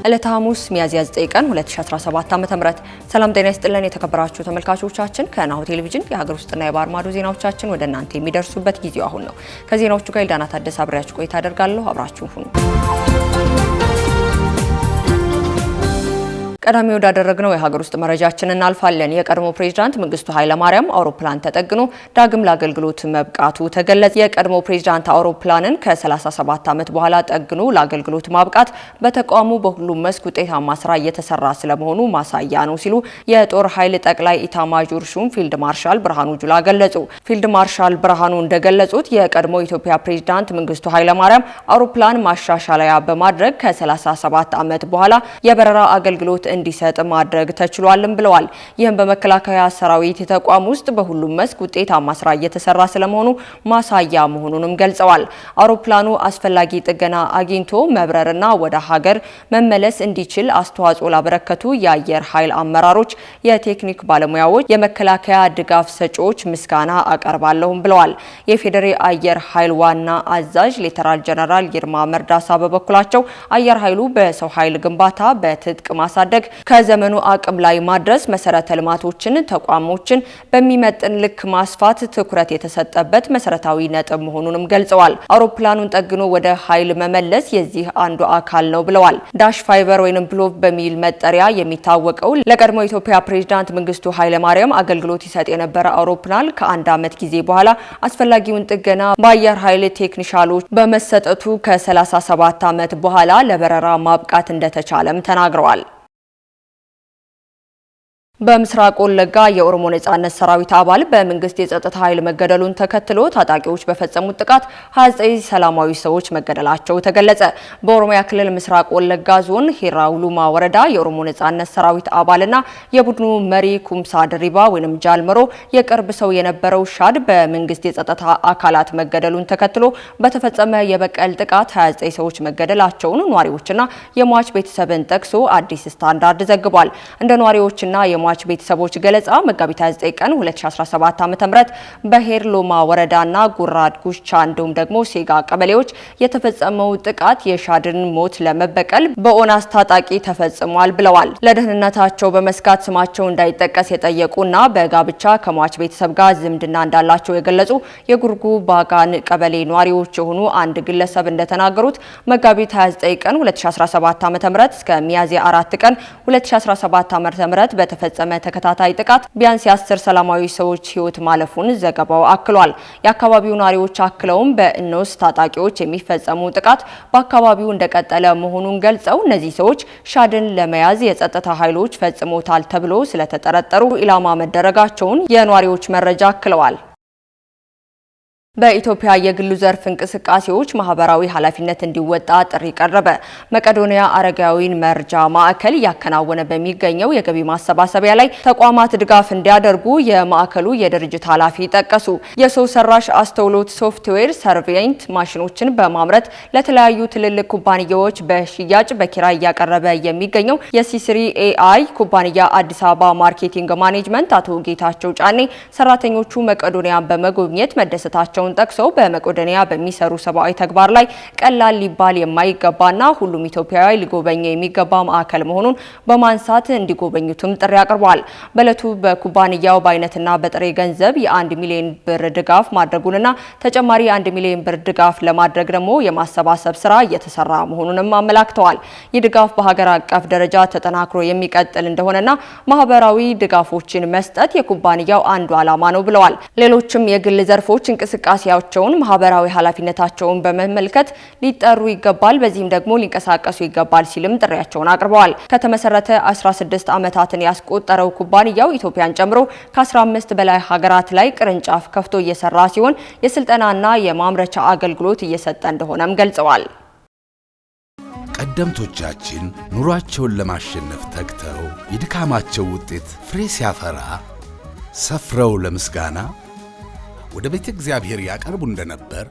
ዕለተ ሐሙስ ሚያዝያ 9 ቀን 2017 ዓ.ም ሰላም ጤና ይስጥልን የተከበራችሁ ተመልካቾቻችን ከናሁ ቴሌቪዥን የሀገር ውስጥና የባህር ማዶ ዜናዎቻችን ወደ እናንተ የሚደርሱበት ጊዜው አሁን ነው። ከዜናዎቹ ጋር ዳና ታደሰ አብሬያችሁ ቆይታ አደርጋለሁ። አብራችሁን ሁኑ። ቀዳሚ ወዳደረግነው የሀገር ውስጥ መረጃችን እናልፋለን። የቀድሞ ፕሬዝዳንት መንግስቱ ኃይለማርያም አውሮፕላን ተጠግኖ ዳግም ለአገልግሎት መብቃቱ ተገለጸ። የቀድሞ ፕሬዝዳንት አውሮፕላንን ከ37 ዓመት በኋላ ጠግኖ ለአገልግሎት ማብቃት በተቋሙ በሁሉም መስክ ውጤታማ ስራ እየተሰራ ስለመሆኑ ማሳያ ነው ሲሉ የጦር ኃይል ጠቅላይ ኢታማዦር ሹም ፊልድ ማርሻል ብርሃኑ ጁላ ገለጹ። ፊልድ ማርሻል ብርሃኑ እንደገለጹት የቀድሞ ኢትዮጵያ ፕሬዝዳንት መንግስቱ ኃይለማርያም አውሮፕላን ማሻሻለያ በማድረግ ከ37 ዓመት በኋላ የበረራ አገልግሎት እንዲሰጥ ማድረግ ተችሏልም ብለዋል። ይህም በመከላከያ ሰራዊት ተቋም ውስጥ በሁሉም መስክ ውጤታማ ስራ እየተሰራ ስለመሆኑ ማሳያ መሆኑንም ገልጸዋል። አውሮፕላኑ አስፈላጊ ጥገና አግኝቶ መብረርና ወደ ሀገር መመለስ እንዲችል አስተዋጽኦ ላበረከቱ የአየር ኃይል አመራሮች፣ የቴክኒክ ባለሙያዎች፣ የመከላከያ ድጋፍ ሰጪዎች ምስጋና አቀርባለሁም ብለዋል። የፌዴሬ አየር ኃይል ዋና አዛዥ ሌተናል ጀነራል ይርማ መርዳሳ በበኩላቸው አየር ኃይሉ በሰው ኃይል ግንባታ፣ በትጥቅ ማሳደግ፣ ከዘመኑ አቅም ላይ ማድረስ፣ መሰረተ ልማቶችን፣ ተቋሞችን በሚመጥን ልክ ማስፋት ትኩረት የተሰጠበት መሰረታዊ ነጥብ መሆኑንም ገልጸዋል። አውሮፕላኑን ጠግኖ ወደ ኃይል መመለስ የዚህ አንዱ አካል ነው ብለዋል። ዳሽ ፋይበር ወይም ብሎቭ በሚል መጠሪያ የሚታወቀው ለቀድሞ ኢትዮጵያ ፕሬዝዳንት መንግስቱ ኃይለማርያም አገልግሎት ይሰጥ የነበረ አውሮፕላን ከአንድ ዓመት ጊዜ በኋላ አስፈላጊውን ጥገና በአየር ኃይል ቴክኒሻሎች በመሰጠቱ ከ37 ዓመት በኋላ ለበረራ ማብቃት እንደተቻለም ተናግረዋል። በምስራቅ ወለጋ የኦሮሞ ነጻነት ሰራዊት አባል በመንግስት የጸጥታ ኃይል መገደሉን ተከትሎ ታጣቂዎች በፈጸሙት ጥቃት 29 ሰላማዊ ሰዎች መገደላቸው ተገለጸ። በኦሮሚያ ክልል ምስራቅ ወለጋ ዞን ሂራ ውሉማ ወረዳ የኦሮሞ ነጻነት ሰራዊት አባልና የቡድኑ መሪ ኩምሳ ድሪባ ወይም ጃልመሮ የቅርብ ሰው የነበረው ሻድ በመንግስት የጸጥታ አካላት መገደሉን ተከትሎ በተፈጸመ የበቀል ጥቃት 29 ሰዎች መገደላቸውን ነዋሪዎችና የሟች ቤተሰብን ጠቅሶ አዲስ ስታንዳርድ ዘግቧል። እንደ ነዋሪዎችና ሟች ቤተሰቦች ገለጻ መጋቢት 29 ቀን 2017 ዓ.ም በሄር ሎማ ወረዳና ጉራድ ጉቻ እንዲሁም ደግሞ ሴጋ ቀበሌዎች የተፈጸመው ጥቃት የሻድን ሞት ለመበቀል በኦናስ ታጣቂ ተፈጽሟል ብለዋል። ለደህንነታቸው በመስጋት ስማቸው እንዳይጠቀስ የጠየቁና በጋብቻ ከሟች ቤተሰብ ጋር ዝምድና እንዳላቸው የገለጹ የጉርጉ ባጋን ቀበሌ ነዋሪዎች የሆኑ አንድ ግለሰብ እንደተናገሩት መጋቢት 29 ቀን 2017 ዓ.ም እስከ ሚያዝያ 4 ቀን 2017 ዓ.ም ተከታታይ ጥቃት ቢያንስ የ10 ሰላማዊ ሰዎች ህይወት ማለፉን ዘገባው አክሏል። የአካባቢው ነዋሪዎች አክለውም በእኖስ ታጣቂዎች የሚፈጸሙ ጥቃት በአካባቢው እንደቀጠለ መሆኑን ገልጸው እነዚህ ሰዎች ሻድን ለመያዝ የጸጥታ ኃይሎች ፈጽሞታል ተብሎ ስለተጠረጠሩ ኢላማ መደረጋቸውን የነዋሪዎች መረጃ አክለዋል። በኢትዮጵያ የግሉ ዘርፍ እንቅስቃሴዎች ማህበራዊ ኃላፊነት እንዲወጣ ጥሪ ቀረበ። መቄዶንያ አረጋዊን መርጃ ማዕከል እያከናወነ በሚገኘው የገቢ ማሰባሰቢያ ላይ ተቋማት ድጋፍ እንዲያደርጉ የማዕከሉ የድርጅት ኃላፊ ጠቀሱ። የሰው ሰራሽ አስተውሎት ሶፍትዌር ሰርቬይንት ማሽኖችን በማምረት ለተለያዩ ትልልቅ ኩባንያዎች በሽያጭ በኪራይ እያቀረበ የሚገኘው የሲስሪ ኤአይ ኩባንያ አዲስ አበባ ማርኬቲንግ ማኔጅመንት አቶ ጌታቸው ጫኔ ሰራተኞቹ መቄዶንያን በመጎብኘት መደሰታቸው ጠቅሰው በመቄዶንያ በሚሰሩ ሰብአዊ ተግባር ላይ ቀላል ሊባል የማይገባና ሁሉም ኢትዮጵያዊ ሊጎበኘው የሚገባ ማዕከል መሆኑን በማንሳት እንዲጎበኙትም ጥሪ አቅርበዋል። በእለቱ በኩባንያው በአይነትና በጥሬ ገንዘብ የ1 ሚሊዮን ብር ድጋፍ ማድረጉንና ተጨማሪ 1 ሚሊዮን ብር ድጋፍ ለማድረግ ደግሞ የማሰባሰብ ስራ እየተሰራ መሆኑንም አመላክተዋል። ይህ ድጋፍ በሀገር አቀፍ ደረጃ ተጠናክሮ የሚቀጥል እንደሆነና ማህበራዊ ድጋፎችን መስጠት የኩባንያው አንዱ ዓላማ ነው ብለዋል። ሌሎችም የግል ዘርፎች እንቅስቃሴ ያቸውን ማህበራዊ ኃላፊነታቸውን በመመልከት ሊጠሩ ይገባል፣ በዚህም ደግሞ ሊንቀሳቀሱ ይገባል ሲልም ጥሪያቸውን አቅርበዋል። ከተመሰረተ 16 ዓመታትን ያስቆጠረው ኩባንያው ኢትዮጵያን ጨምሮ ከ15 በላይ ሀገራት ላይ ቅርንጫፍ ከፍቶ እየሰራ ሲሆን የስልጠናና የማምረቻ አገልግሎት እየሰጠ እንደሆነም ገልጸዋል። ቀደምቶቻችን ኑሯቸውን ለማሸነፍ ተግተው የድካማቸው ውጤት ፍሬ ሲያፈራ ሰፍረው ለምስጋና ወደ ቤተ እግዚአብሔር ያቀርቡ እንደነበር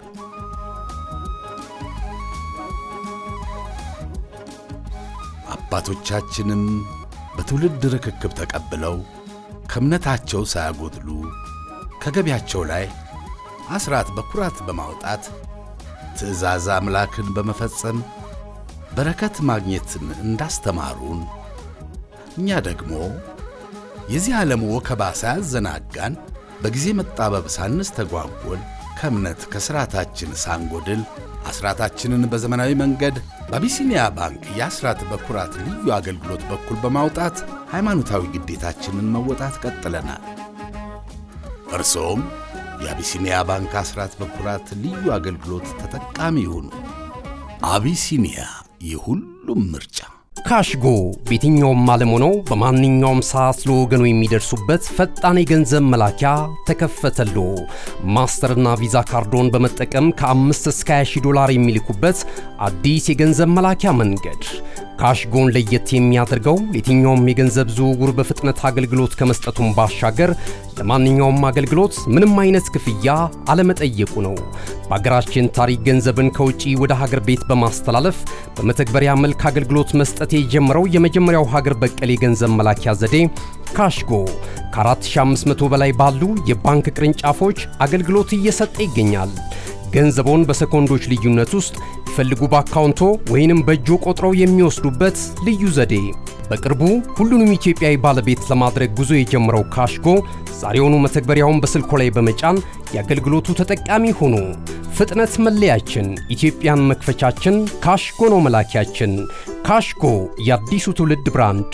አባቶቻችንም በትውልድ ርክክብ ተቀብለው ከእምነታቸው ሳያጎድሉ ከገቢያቸው ላይ አስራት በኩራት በማውጣት ትእዛዝ አምላክን በመፈጸም በረከት ማግኘትን እንዳስተማሩን እኛ ደግሞ የዚህ ዓለም ወከባ ሳያዘናጋን በጊዜ መጣበብ ሳንስተጓጎል ከእምነት ከሥርዓታችን ሳንጎድል አስራታችንን በዘመናዊ መንገድ በአቢሲኒያ ባንክ የአስራት በኩራት ልዩ አገልግሎት በኩል በማውጣት ሃይማኖታዊ ግዴታችንን መወጣት ቀጥለናል። እርሶም የአቢሲኒያ ባንክ አስራት በኩራት ልዩ አገልግሎት ተጠቃሚ ይሁኑ። አቢሲኒያ የሁሉም ምርጫ። ካሽጎ በየትኛውም ዓለም ሆነው በማንኛውም ሰዓት ለወገኑ የሚደርሱበት ፈጣን የገንዘብ መላኪያ ተከፈተሎ። ማስተርና ቪዛ ካርዶን በመጠቀም ከ5 እስከ 20 ዶላር የሚልኩበት አዲስ የገንዘብ መላኪያ መንገድ። ካሽጎን ለየት የሚያደርገው የትኛውም የገንዘብ ዝውውር በፍጥነት አገልግሎት ከመስጠቱም ባሻገር ለማንኛውም አገልግሎት ምንም አይነት ክፍያ አለመጠየቁ ነው። በአገራችን ታሪክ ገንዘብን ከውጪ ወደ ሀገር ቤት በማስተላለፍ በመተግበሪያ መልክ አገልግሎት መስጠት የጀመረው የመጀመሪያው ሀገር በቀል የገንዘብ መላኪያ ዘዴ ካሽጎ ከ4500 በላይ ባሉ የባንክ ቅርንጫፎች አገልግሎት እየሰጠ ይገኛል። ገንዘቦን በሰኮንዶች ልዩነት ውስጥ ይፈልጉ በአካውንቶ ወይንም በእጆ ቆጥረው የሚወስዱበት ልዩ ዘዴ። በቅርቡ ሁሉንም ኢትዮጵያዊ ባለቤት ለማድረግ ጉዞ የጀመረው ካሽጎ ዛሬውኑ መተግበሪያውን በስልኮ ላይ በመጫን የአገልግሎቱ ተጠቃሚ ሆኑ። ፍጥነት መለያችን፣ ኢትዮጵያን መክፈቻችን፣ ካሽጎ ነው መላኪያችን። ካሽጎ የአዲሱ ትውልድ ብራንድ።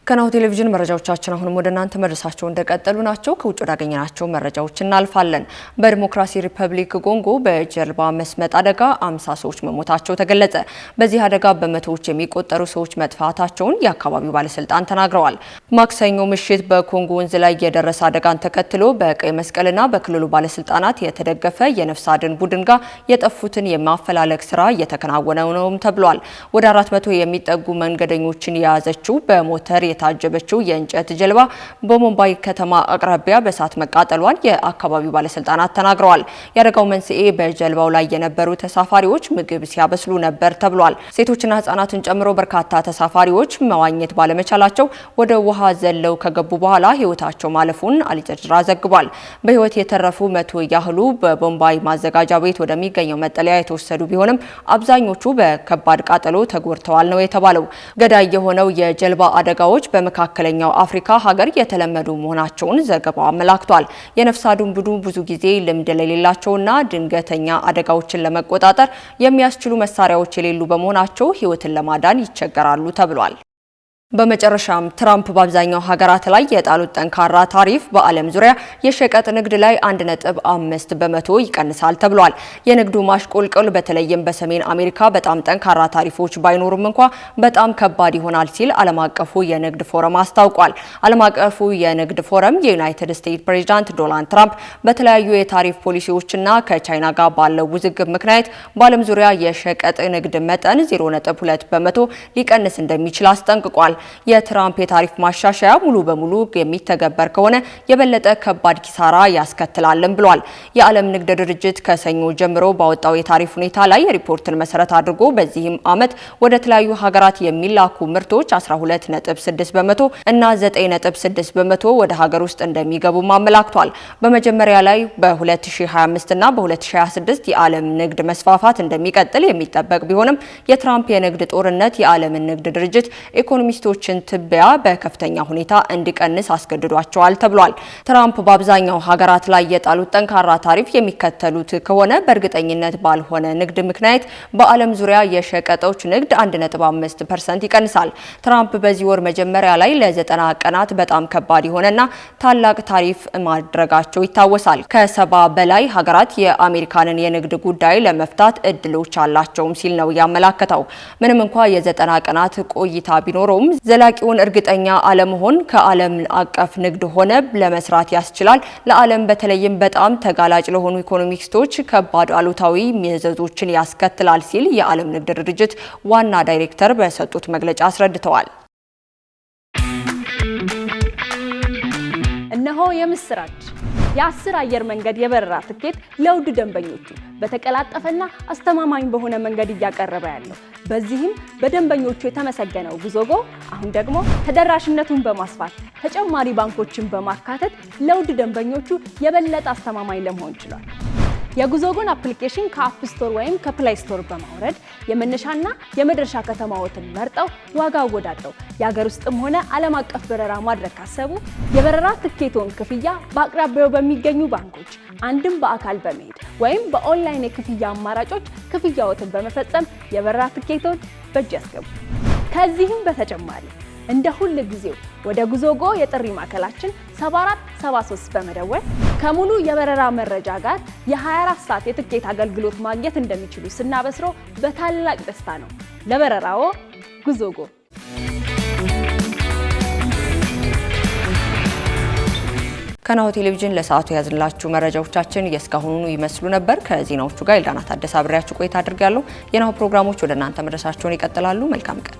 ከናሁ ቴሌቪዥን መረጃዎቻችን አሁንም ወደ እናንተ መድረሳቸው እንደቀጠሉ ናቸው። ከውጭ ወዳገኘናቸው መረጃዎች እናልፋለን። በዲሞክራሲ ሪፐብሊክ ኮንጎ በጀልባ መስመጥ አደጋ 50 ሰዎች መሞታቸው ተገለጸ። በዚህ አደጋ በመቶዎች የሚቆጠሩ ሰዎች መጥፋታቸውን የአካባቢው ባለስልጣን ተናግረዋል። ማክሰኞ ምሽት በኮንጎ ወንዝ ላይ የደረሰ አደጋን ተከትሎ በቀይ መስቀልና በክልሉ ባለስልጣናት የተደገፈ የነፍስ አድን ቡድን ጋር የጠፉትን የማፈላለግ ስራ እየተከናወነ ነውም ተብሏል። ወደ 400 የሚጠጉ መንገደኞችን የያዘችው በሞተር የታጀበችው የእንጨት ጀልባ በሞምባይ ከተማ አቅራቢያ በእሳት መቃጠሏን የአካባቢው ባለስልጣናት ተናግረዋል። የአደጋው መንስኤ በጀልባው ላይ የነበሩ ተሳፋሪዎች ምግብ ሲያበስሉ ነበር ተብሏል። ሴቶችና ህጻናትን ጨምሮ በርካታ ተሳፋሪዎች መዋኘት ባለመቻላቸው ወደ ውሃ ዘለው ከገቡ በኋላ ህይወታቸው ማለፉን አልጀዚራ ዘግቧል። በህይወት የተረፉ 100 ያህሉ በቦምባይ ማዘጋጃ ቤት ወደሚገኘው መጠለያ የተወሰዱ ቢሆንም አብዛኞቹ በከባድ ቃጠሎ ተጎድተዋል ነው የተባለው። ገዳይ የሆነው የጀልባ አደጋዎች በመካከለኛው አፍሪካ ሀገር የተለመዱ መሆናቸውን ዘገባው አመላክቷል። የነፍስ አድን ቡድኑ ብዙ ጊዜ ልምድ ለሌላቸውና ድንገተኛ አደጋዎችን ለመቆጣጠር የሚያስችሉ መሳሪያዎች የሌሉ በመሆናቸው ህይወትን ለማዳን ይቸገራሉ ተብሏል። በመጨረሻም ትራምፕ በአብዛኛው ሀገራት ላይ የጣሉት ጠንካራ ታሪፍ በዓለም ዙሪያ የሸቀጥ ንግድ ላይ 1.5 በመቶ ይቀንሳል ተብሏል። የንግዱ ማሽቆልቆል በተለይም በሰሜን አሜሪካ በጣም ጠንካራ ታሪፎች ባይኖሩም እንኳ በጣም ከባድ ይሆናል ሲል ዓለም አቀፉ የንግድ ፎረም አስታውቋል። ዓለም አቀፉ የንግድ ፎረም የዩናይትድ ስቴትስ ፕሬዝዳንት ዶናልድ ትራምፕ በተለያዩ የታሪፍ ፖሊሲዎችና ከቻይና ጋር ባለው ውዝግብ ምክንያት በዓለም ዙሪያ የሸቀጥ ንግድ መጠን 0.2 በመቶ ሊቀንስ እንደሚችል አስጠንቅቋል። የትራምፕ የታሪፍ ማሻሻያ ሙሉ በሙሉ የሚተገበር ከሆነ የበለጠ ከባድ ኪሳራ ያስከትላልም ብሏል። የዓለም ንግድ ድርጅት ከሰኞ ጀምሮ ባወጣው የታሪፍ ሁኔታ ላይ ሪፖርትን መሰረት አድርጎ በዚህም ዓመት ወደ ተለያዩ ሀገራት የሚላኩ ምርቶች 12.6 በመቶ እና 9.6 በመቶ ወደ ሀገር ውስጥ እንደሚገቡ አመላክቷል። በመጀመሪያ ላይ በ2025 እና በ2026 የዓለም ንግድ መስፋፋት እንደሚቀጥል የሚጠበቅ ቢሆንም የትራምፕ የንግድ ጦርነት የዓለምን ንግድ ድርጅት ኢኮኖሚስቶችን ትቢያ በከፍተኛ ሁኔታ እንዲቀንስ አስገድዷቸዋል ተብሏል። ትራምፕ በአብዛኛው ሀገራት ላይ የጣሉት ጠንካራ ታሪፍ የሚከተሉት ከሆነ በእርግጠኝነት ባልሆነ ንግድ ምክንያት በዓለም ዙሪያ የሸቀጦች ንግድ 1.5% ይቀንሳል። ትራምፕ በዚህ ወር መጀመሪያ ላይ ለ90 ቀናት በጣም ከባድ የሆነና ታላቅ ታሪፍ ማድረጋቸው ይታወሳል። ከ70 በላይ ሀገራት የአሜሪካንን የንግድ ጉዳይ ለመፍታት እድሎች አላቸውም ሲል ነው ያመላከተው። ምንም እንኳ የ90 ቀናት ቆይታ ቢኖረውም ዘላቂውን እርግጠኛ አለመሆን ከዓለም አቀፍ ንግድ ሆነ ለመስራት ያስችላል። ለዓለም በተለይም በጣም ተጋላጭ ለሆኑ ኢኮኖሚስቶች ከባድ አሉታዊ መዘዞችን ያስከትላል ሲል የዓለም ንግድ ድርጅት ዋና ዳይሬክተር በሰጡት መግለጫ አስረድተዋል። እነሆ የምስራች! የ10 አየር መንገድ የበረራ ትኬት ለውድ ደንበኞቹ በተቀላጠፈና አስተማማኝ በሆነ መንገድ እያቀረበ ያለው። በዚህም በደንበኞቹ የተመሰገነው ጉዞጎ አሁን ደግሞ ተደራሽነቱን በማስፋት ተጨማሪ ባንኮችን በማካተት ለውድ ደንበኞቹ የበለጠ አስተማማኝ ለመሆን ችሏል። የጉዞጎን አፕሊኬሽን ከአፕ ስቶር ወይም ከፕላይ ስቶር በማውረድ የመነሻና የመድረሻ ከተማዎትን መርጠው ዋጋ አወዳድረው የሀገር ውስጥም ሆነ ዓለም አቀፍ በረራ ማድረግ ካሰቡ የበረራ ትኬቶን ክፍያ በአቅራቢያው በሚገኙ ባንኮች አንድም በአካል በመሄድ ወይም በኦንላይን የክፍያ አማራጮች ክፍያዎትን በመፈጸም የበረራ ትኬቶን በእጅ ያስገቡ። ከዚህም በተጨማሪ እንደ ሁሉ ጊዜው ወደ ጉዞጎ የጥሪ ማዕከላችን 7473 በመደወል ከሙሉ የበረራ መረጃ ጋር የ24 ሰዓት የትኬት አገልግሎት ማግኘት እንደሚችሉ ስናበስሮ በታላቅ ደስታ ነው። ለበረራዎ ጉዞጎ። ከናሁ ቴሌቪዥን ለሰዓቱ ያዝንላችሁ መረጃዎቻችን የእስካሁኑ ይመስሉ ነበር። ከዜናዎቹ ጋር ኤልዳና ታደሰ አብሬያችሁ ቆይታ አድርጋለሁ። የናሁ ፕሮግራሞች ወደ እናንተ መድረሳቸውን ይቀጥላሉ። መልካም ቀን።